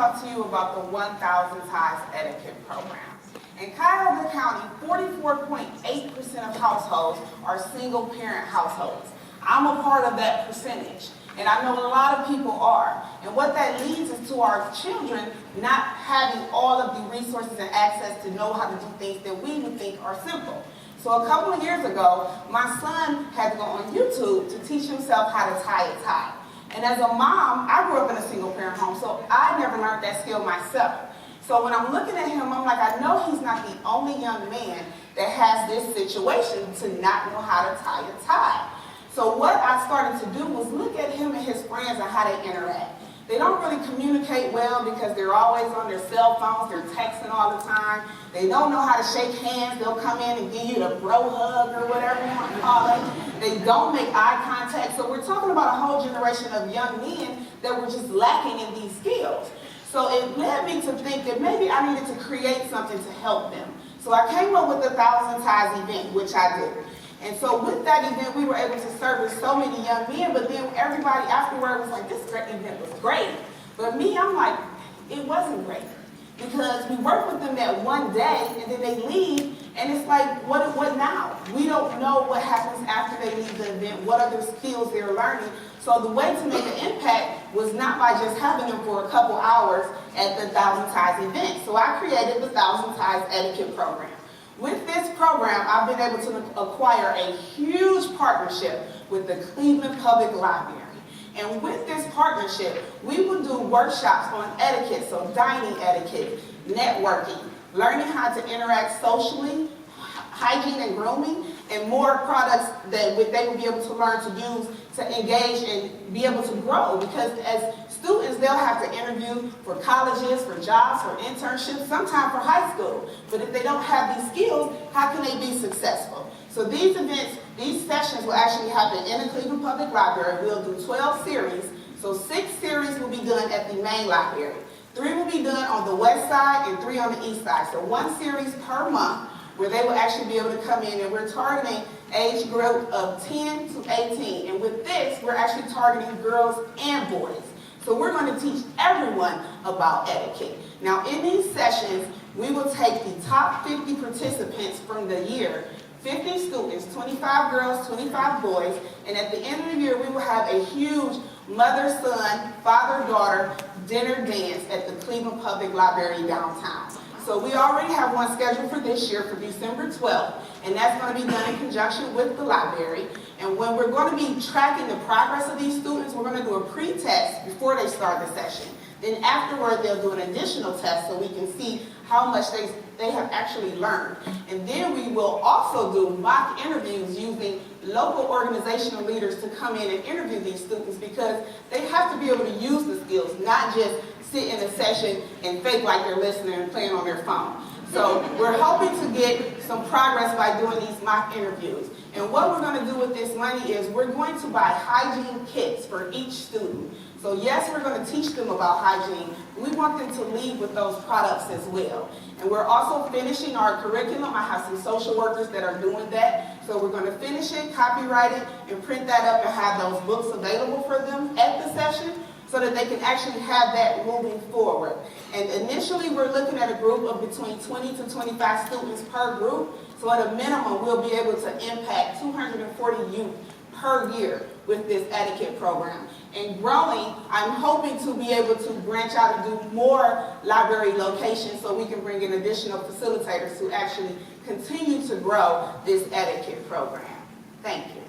talk to you about the 1,000 Ties Etiquette Program. In Cuyahoga County, 44.8% of households are single-parent households. I'm a part of that percentage, and I know a lot of people are. And what that leads is to our children not having all of the resources and access to know how to do things that we would think are simple. So a couple of years ago, my son had to go on YouTube to teach himself how to tie a tie. And as a mom, I grew up in a single-parent home, so I never learned that skill myself. So when I'm looking at him, I'm like, I know he's not the only young man that has this situation to not know how to tie a tie. So what I started to do was look at him and his friends and how they interact. They don't really communicate well because they're always on their cell phones, they're texting all the time. They don't know how to shake hands. They'll come in and give you the bro hug or whatever you want to call it. They don't make eye contact. So we're talking about a whole generation of young men that were just lacking in these skills. So it led me to think that maybe I needed to create something to help them. So I came up with the 1,000 Ties event, which I did. And so with that event, we were able to service so many young men, but then everybody afterward was like, this event was great. But me, I'm like, it wasn't great. Because we work with them that one day, and then they leave, and it's like, what now? We don't know what happens after they leave the event, what other skills they're learning. So the way to make an impact was not by just having them for a couple hours at the 1,000 Ties event. So I created the 1,000 Ties Etiquette Program. With this program, I've been able to acquire a huge partnership with the Cleveland Public Library. And with this partnership, we will do workshops on etiquette, so dining etiquette, networking, learning how to interact socially, hygiene and grooming, and more products that they will be able to learn to use to engage and be able to grow. Because as students, they'll have to interview for colleges, for jobs, for internships, sometimes for high school. But if they don't have these skills, how can they be successful? So these events, these sessions will actually happen in the Cleveland Public Library. We'll do 12 series. So 6 series will be done at the main library. 3 will be done on the west side and 3 on the east side. So 1 series per month where they will actually be able to come in, and we're targeting age group of 10 to 18. And with this, we're actually targeting girls and boys. So we're going to teach everyone about etiquette. Now in these sessions, we will take the top 50 participants from the year, 50 students, 25 girls, 25 boys, and at the end of the year, we will have a huge mother-son, father-daughter dinner dance at the Cleveland Public Library downtown. So we already have one scheduled for this year for December 12th, and that's going to be done in conjunction with the library. And when we're going to be tracking the progress of these students, we're going to do a pre-test before they start the session. Then afterward, they'll do an additional test so we can see how much they have actually learned. And then we will also do mock interviews using local organizational leaders to come in and interview these students, because they have to be able to use the skills, not just sit in a session and fake like they're listening and playing on their phone. So we're hoping to get some progress by doing these mock interviews. And what we're going to do with this money is we're going to buy hygiene kits for each student. So yes, we're going to teach them about hygiene. We want them to leave with those products as well. And we're also finishing our curriculum. I have some social workers that are doing that. So we're going to finish it, copyright it, and print that up and have those books available for them at the session, so that they can actually have that moving forward. And initially, we're looking at a group of between 20 to 25 students per group. So at a minimum, we'll be able to impact 240 youth per year with this etiquette program. And growing, I'm hoping to be able to branch out and do more library locations so we can bring in additional facilitators to actually continue to grow this etiquette program. Thank you.